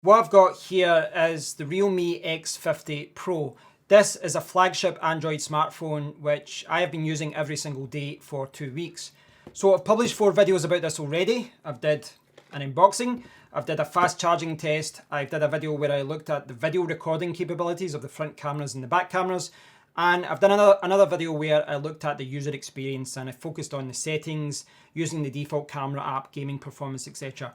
What I've got here is the Realme X50 Pro. This is a flagship Android smartphone which I have been using every single day for 2 weeks. So I've published 4 videos about this already. I've did an unboxing, I've did a fast charging test, I did a video where I looked at the video recording capabilities of the front cameras and the back cameras, and I've done another video where I looked at the user experience and I focused on the settings, using the default camera app, gaming performance, etc.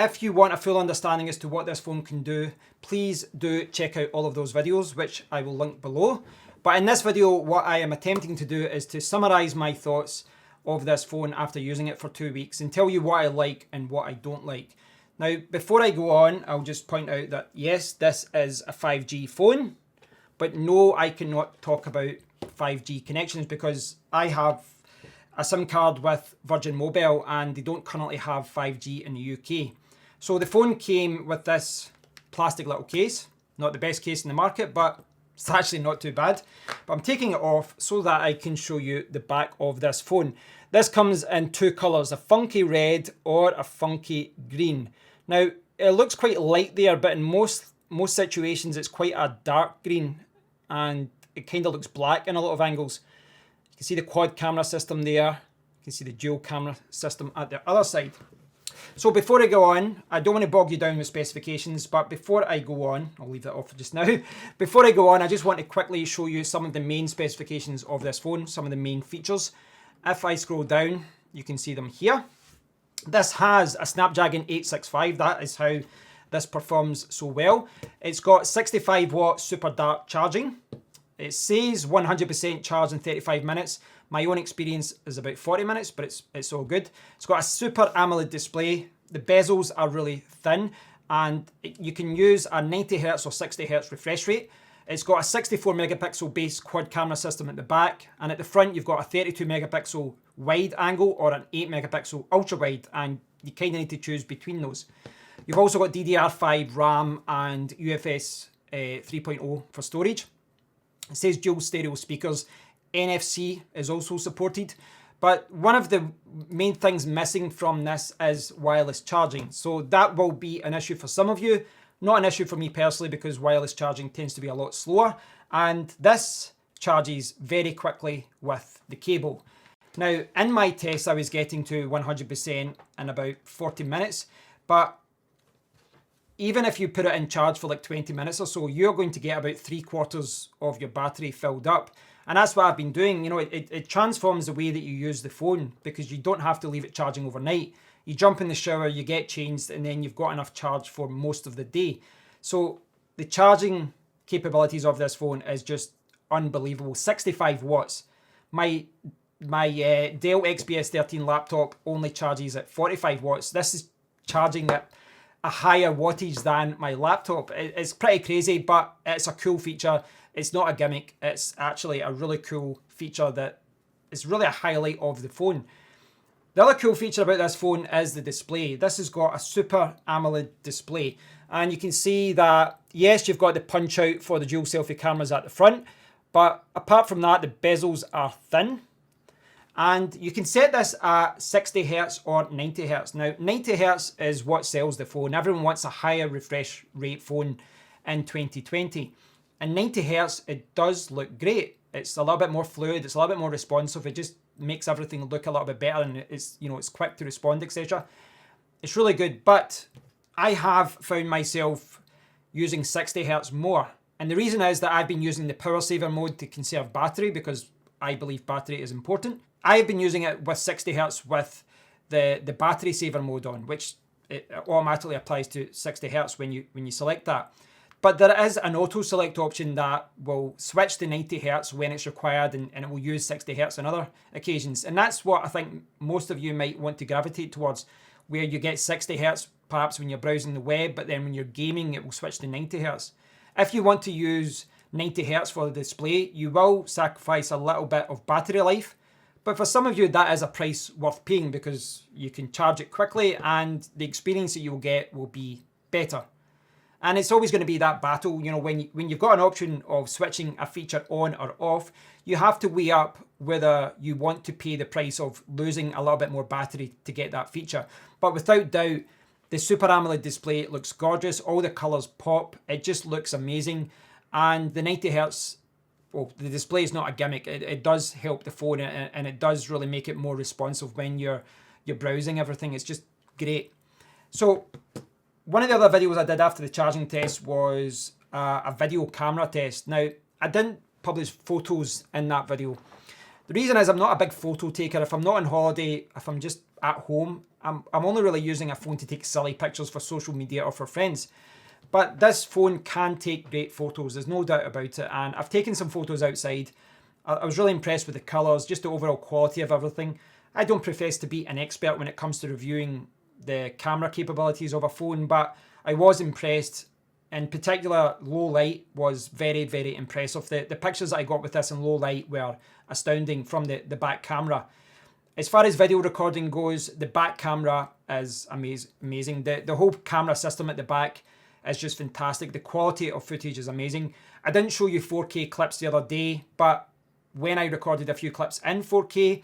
If you want a full understanding as to what this phone can do, please do check out all of those videos, which I will link below. But in this video, what I am attempting to do is to summarize my thoughts of this phone after using it for 2 weeks and tell you what I like and what I don't like. Now, before I go on, I'll just point out that yes, this is a 5G phone, but no, I cannot talk about 5G connections because I have a SIM card with Virgin Mobile and they don't currently have 5G in the UK. So the phone came with this plastic little case, not the best case in the market, but it's actually not too bad. But I'm taking it off so that I can show you the back of this phone. This comes in 2 colours, a funky red or a funky green. Now, it looks quite light there, but in most situations it's quite a dark green and it kind of looks black in a lot of angles. You can see the quad camera system there. You can see the dual camera system at the other side. So before I go on, I don't want to bog you down with specifications, but before I go on, I'll leave that off for just now. Before I go on, I just want to quickly show you some of the main specifications of this phone, some of the main features. If I scroll down, you can see them here. This has a Snapdragon 865, that is how this performs so well. It's got 65 watt super dark charging. It says 100% charge in 35 minutes. My own experience is about 40 minutes, but it's all good. It's got a super AMOLED display. The bezels are really thin and you can use a 90Hz or 60Hz refresh rate. It's got a 64 megapixel base quad camera system at the back, and at the front you've got a 32 megapixel wide angle or an 8 megapixel ultra wide, and you kind of need to choose between those. You've also got DDR5 RAM and UFS 3.0 for storage. It says dual stereo speakers. NFC is also supported, but one of the main things missing from this is wireless charging. So that will be an issue for some of you, not an issue for me personally because wireless charging tends to be a lot slower, and this charges very quickly with the cable. Now, in my test, I was getting to 100% in about 40 minutes, but even if you put it in charge for like 20 minutes or so, you're going to get about 3/4 of your battery filled up. And that's what I've been doing. You know, it transforms the way that you use the phone because you don't have to leave it charging overnight. You jump in the shower, you get changed, and then you've got enough charge for most of the day. So the charging capabilities of this phone is just unbelievable. 65 watts. My Dell XPS 13 laptop only charges at 45 watts. This is charging at a higher wattage than my laptop. It's pretty crazy, but it's a cool feature. It's not a gimmick. It's actually a really cool feature that is really a highlight of the phone. The other cool feature about this phone is the display. This has got a super AMOLED display, and you can see that, yes, you've got the punch out for the dual selfie cameras at the front, but apart from that, the bezels are thin. And you can set this at 60Hz or 90Hz. Now, 90Hz is what sells the phone. Everyone wants a higher refresh rate phone in 2020. And 90Hz, it does look great. It's a little bit more fluid, it's a little bit more responsive, it just makes everything look a little bit better, and it's quick to respond, etc. It's really good, but I have found myself using 60Hz more. And the reason is that I've been using the power saver mode to conserve battery because I believe battery is important. I've been using it with 60Hz with the battery saver mode on, which it automatically applies to 60Hz when you select that. But there is an auto select option that will switch to 90Hz when it's required, and it will use 60Hz on other occasions. And that's what I think most of you might want to gravitate towards, where you get 60Hz perhaps when you're browsing the web, but then when you're gaming, it will switch to 90Hz. If you want to use 90Hz for the display, you will sacrifice a little bit of battery life. But for some of you, that is a price worth paying because you can charge it quickly and the experience that you'll get will be better. And it's always going to be that battle, when you've got an option of switching a feature on or off, you have to weigh up whether you want to pay the price of losing a little bit more battery to get that feature. But without doubt, The Super AMOLED display looks gorgeous. All the colors pop. It just looks amazing. And the 90 Hz, well, the display is not a gimmick. It does help the phone, and it does really make it more responsive when you're browsing everything. It's just great. So one of the other videos I did after the charging test was a video camera test. Now, I didn't publish photos in that video. The reason is I'm not a big photo taker. If I'm not on holiday, if I'm just at home, I'm only really using a phone to take silly pictures for social media or for friends. But this phone can take great photos, there's no doubt about it. And I've taken some photos outside. I was really impressed with the colours, just the overall quality of everything. I don't profess to be an expert when it comes to reviewing the camera capabilities of a phone, but I was impressed. In particular, low light was very, very impressive. The pictures that I got with this in low light were astounding from the back camera. As far as video recording goes, the back camera is amazing. The whole camera system at the back is just fantastic. The quality of footage is amazing. I didn't show you 4K clips the other day, but when I recorded a few clips in 4K,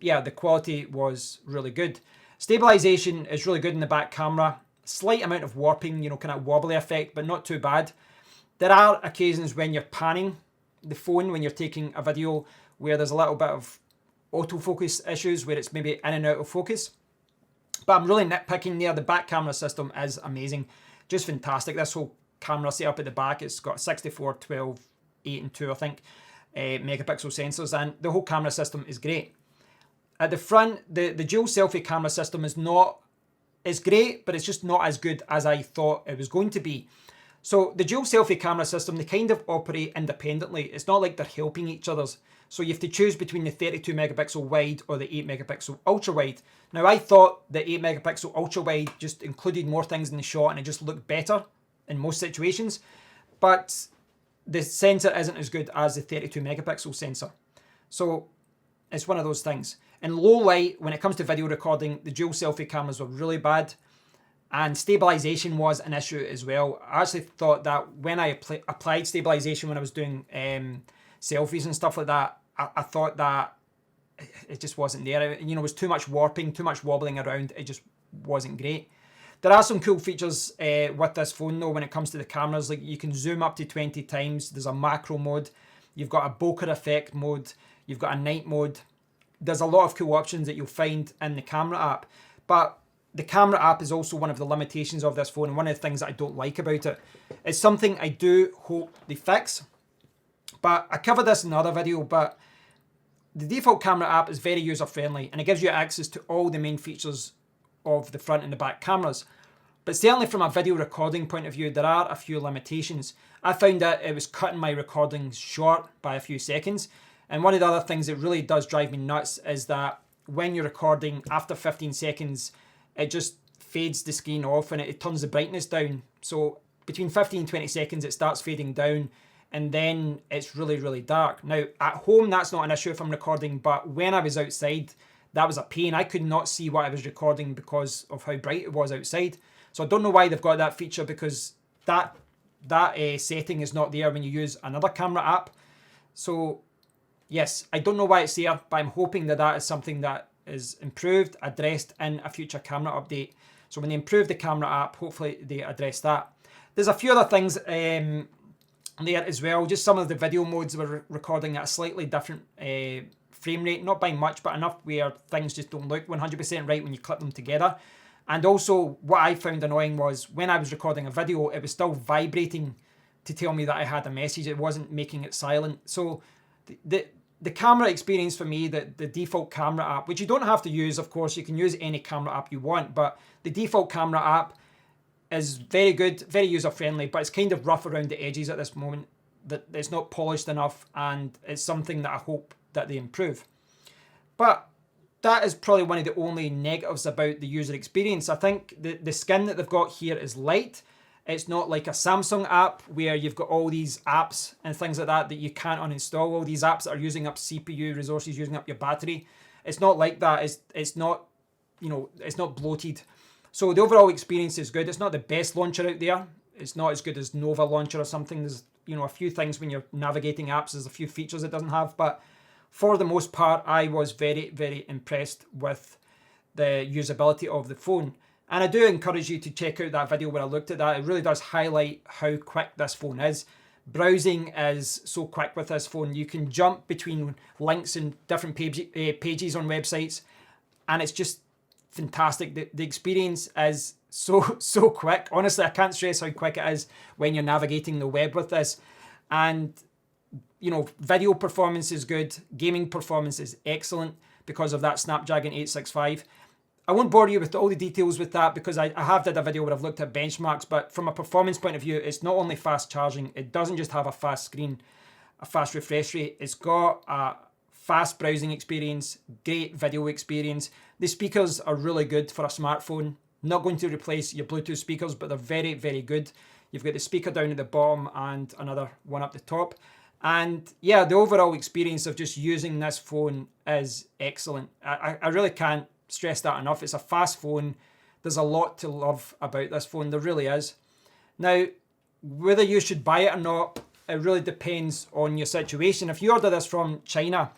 yeah, the quality was really good. Stabilization is really good in the back camera. Slight amount of warping, kind of wobbly effect, but not too bad. There are occasions when you're panning the phone, when you're taking a video, where there's a little bit of autofocus issues, where it's maybe in and out of focus. But I'm really nitpicking there. The back camera system is amazing. Just fantastic. This whole camera setup at the back, it's got 64, 12, 8 and 2, I think, megapixel sensors, and the whole camera system is great. At the front, the dual selfie camera system is great, but it's just not as good as I thought it was going to be. So the dual selfie camera system, they kind of operate independently. It's not like they're helping each other's. So you have to choose between the 32 megapixel wide or the 8 megapixel ultra wide. Now, I thought the 8 megapixel ultra wide just included more things in the shot and it just looked better in most situations. But the sensor isn't as good as the 32 megapixel sensor. So it's one of those things. In low light, when it comes to video recording, the dual selfie cameras were really bad. And stabilization was an issue as well. I actually thought that when I applied stabilization when I was doing selfies and stuff like that, I thought that it just wasn't there. It was too much warping, too much wobbling around. It just wasn't great. There are some cool features with this phone though when it comes to the cameras. Like you can zoom up to 20 times. There's a macro mode. You've got a bokeh effect mode. You've got a night mode. There's a lot of cool options that you'll find in the camera app. But the camera app is also one of the limitations of this phone, and one of the things that I don't like about it. It's something I do hope they fix. But I covered this in another video, but the default camera app is very user-friendly, and it gives you access to all the main features of the front and the back cameras. But certainly from a video recording point of view, there are a few limitations. I found that it was cutting my recordings short by a few seconds. And one of the other things that really does drive me nuts is that when you're recording, after 15 seconds, it just fades the screen off and it turns the brightness down. So between 15 and 20 seconds, it starts fading down and then it's really, really dark. Now, at home, that's not an issue if I'm recording, but when I was outside, that was a pain. I could not see what I was recording because of how bright it was outside. So I don't know why they've got that feature, because that setting is not there when you use another camera app. So yes, I don't know why it's there, but I'm hoping that that is something that is improved, addressed in a future camera update. So when they improve the camera app, hopefully they address that. There's a few other things there as well. Just some of the video modes were recording at a slightly different frame rate, not by much, but enough where things just don't look 100% right when you clip them together. And also what I found annoying was when I was recording a video, it was still vibrating to tell me that I had a message. It wasn't making it silent. So the camera experience for me, the default camera app, which you don't have to use, of course, you can use any camera app you want, but the default camera app is very good, very user-friendly, but it's kind of rough around the edges at this moment. That it's not polished enough, and it's something that I hope that they improve. But that is probably one of the only negatives about the user experience. I think the skin that they've got here is light. It's not like a Samsung app where you've got all these apps and things like that you can't uninstall. All these apps that are using up CPU resources, using up your battery. It's not like that. It's not, it's not bloated. So the overall experience is good. It's not the best launcher out there. It's not as good as Nova launcher or something. There's, a few things when you're navigating apps, there's a few features it doesn't have. But for the most part, I was very, very impressed with the usability of the phone. And I do encourage you to check out that video where I looked at that. It really does highlight how quick this phone is. Browsing is so quick with this phone. You can jump between links and different pages on websites, and it's just fantastic. The experience is so quick. Honestly, I can't stress how quick it is when you're navigating the web with this. And video performance is good. Gaming performance is excellent because of that Snapdragon 865. I won't bore you with all the details with that because I have did a video where I've looked at benchmarks, but from a performance point of view, it's not only fast charging, it doesn't just have a fast screen, a fast refresh rate, it's got a fast browsing experience, great video experience. The speakers are really good for a smartphone. Not going to replace your Bluetooth speakers, but they're very, very good. You've got the speaker down at the bottom and another one up the top. And yeah, the overall experience of just using this phone is excellent. I really can't stress that enough. It's a fast phone. There's a lot to love about this phone. There really is. Now, whether you should buy it or not, it really depends on your situation. If you order this from China,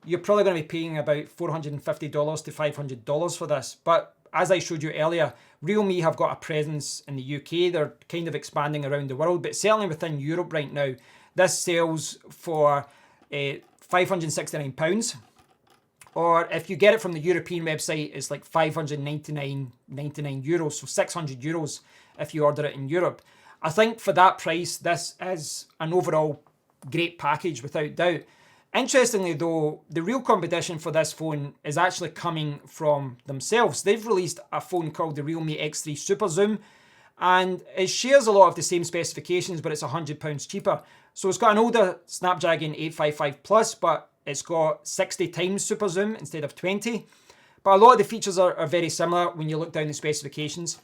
you're probably going to be paying about $450 to $500 for this. But as I showed you earlier, Realme have got a presence in the UK. They're kind of expanding around the world, but certainly within Europe right now, this sells for £569. Or if you get it from the European website, it's like €599.99, so €600 if you order it in Europe. I think for that price, this is an overall great package without doubt. Interestingly though, the real competition for this phone is actually coming from themselves. They've released a phone called the Realme X3 Super Zoom, and it shares a lot of the same specifications, but it's £100 cheaper. So it's got an older Snapdragon 855 Plus, but it's got 60 times super zoom instead of 20. But a lot of the features are very similar when you look down the specifications.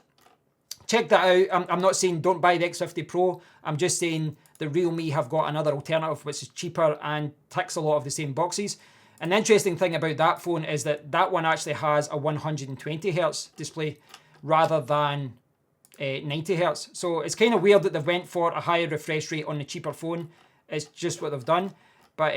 Check that out. I'm not saying don't buy the X50 Pro. I'm just saying the Realme have got another alternative which is cheaper and ticks a lot of the same boxes. And the interesting thing about that phone is that that one actually has a 120Hz display rather than 90Hz. So it's kind of weird that they've went for a higher refresh rate on the cheaper phone. It's just what they've done. But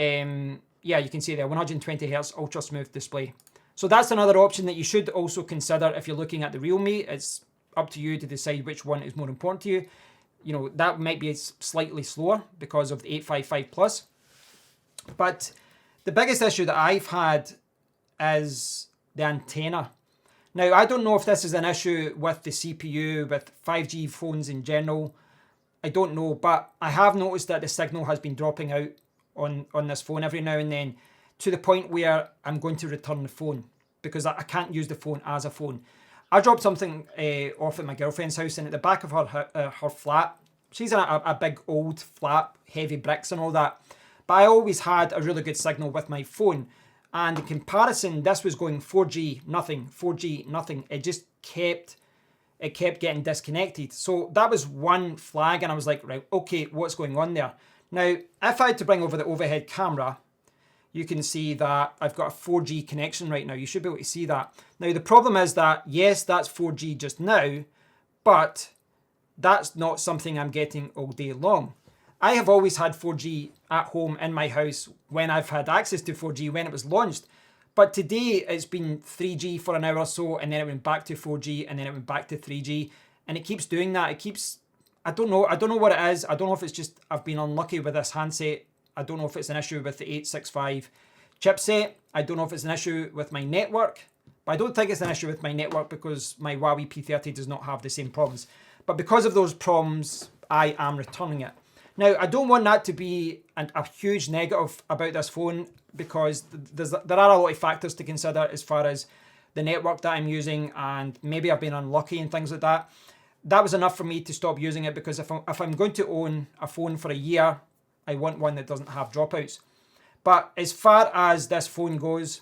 yeah, you can see there, 120Hz ultra smooth display. So that's another option that you should also consider if you're looking at the Realme. It's up to you to decide which one is more important to you. That might be slightly slower because of the 855 Plus. But the biggest issue that I've had is the antenna. Now, I don't know if this is an issue with the CPU, with 5G phones in general. I don't know, but I have noticed that the signal has been dropping out on this phone every now and then, to the point where I'm going to return the phone because I can't use the phone as a phone. I dropped something off at my girlfriend's house, and at the back of her flat, she's in a big old flat, heavy bricks and all that, but I always had a really good signal with my phone, and in comparison, this was going 4G, nothing, 4G, nothing. It just kept getting disconnected. So that was one flag, and I was like, right, okay, what's going on there? Now, if I had to bring over the overhead camera, you can see that I've got a 4G connection right now. You should be able to see that. Now, the problem is that, yes, that's 4G just now, but that's not something I'm getting all day long. I have always had 4G at home in my house when I've had access to 4G when it was launched. But today it's been 3G for an hour or so, and then it went back to 4G, and then it went back to 3G. And it keeps doing that. I don't know what it is. I don't know if it's just I've been unlucky with this handset. I don't know if it's an issue with the 865 chipset. I don't know if it's an issue with my network. But I don't think it's an issue with my network because my Huawei P30 does not have the same problems. But because of those problems, I am returning it. Now, I don't want that to be a huge negative about this phone because there are a lot of factors to consider as far as the network that I'm using, and maybe I've been unlucky and things like that. That was enough for me to stop using it because if I'm going to own a phone for a year, I want one that doesn't have dropouts. But as far as this phone goes,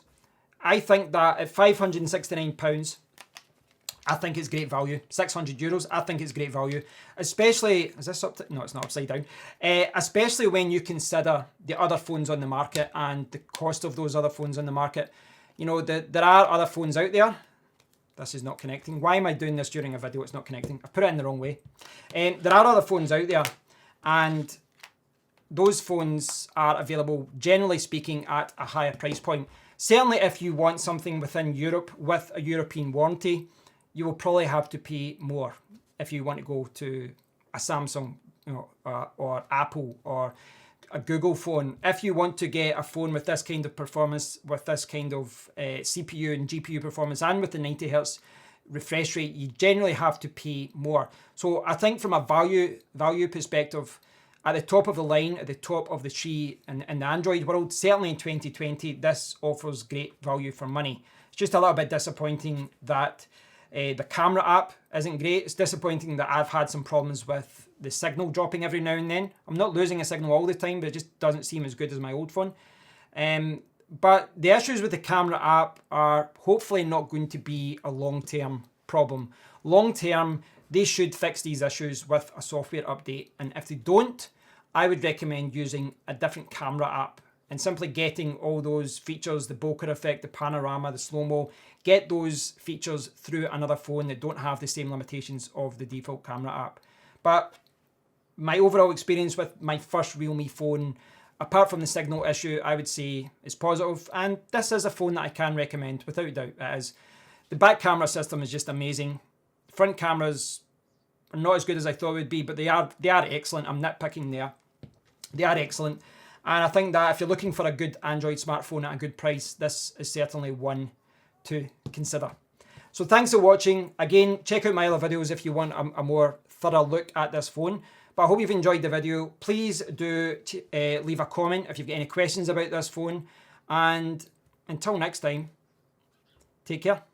I think that at £569, I think it's great value. €600, I think it's great value. Especially, is this no, it's not upside down. Especially when you consider the other phones on the market and the cost of those other phones on the market. There are other phones out there. This is not connecting. Why am I doing this during a video? It's not connecting. I put it in the wrong way. There are other phones out there, and those phones are available, generally speaking, at a higher price point. Certainly if you want something within Europe with a European warranty, you will probably have to pay more if you want to go to a Samsung, or Apple, or a Google phone. If you want to get a phone with this kind of performance, with this kind of CPU and GPU performance, and with the 90 Hz refresh rate, you generally have to pay more. So I think from a value perspective, at the top of the line, at the top of the tree in the Android world, certainly in 2020, this offers great value for money. It's just a little bit disappointing that the camera app isn't great. It's disappointing that I've had some problems with the signal dropping every now and then. I'm not losing a signal all the time, but it just doesn't seem as good as my old phone. But the issues with the camera app are hopefully not going to be a long-term problem. Long-term, they should fix these issues with a software update. And if they don't, I would recommend using a different camera app and simply getting all those features, the bokeh effect, the panorama, the slow-mo, get those features through another phone that don't have the same limitations of the default camera app. But my overall experience with my first Realme phone, apart from the signal issue, I would say is positive. And this is a phone that I can recommend, without a doubt. It is. The back camera system is just amazing. Front cameras are not as good as I thought it would be, but they are excellent. I'm nitpicking there. They are excellent. And I think that if you're looking for a good Android smartphone at a good price, this is certainly one to consider. So thanks for watching. Again, check out my other videos if you want a more thorough look at this phone. But I hope you've enjoyed the video. Please do leave a comment if you've got any questions about this phone. And until next time, take care.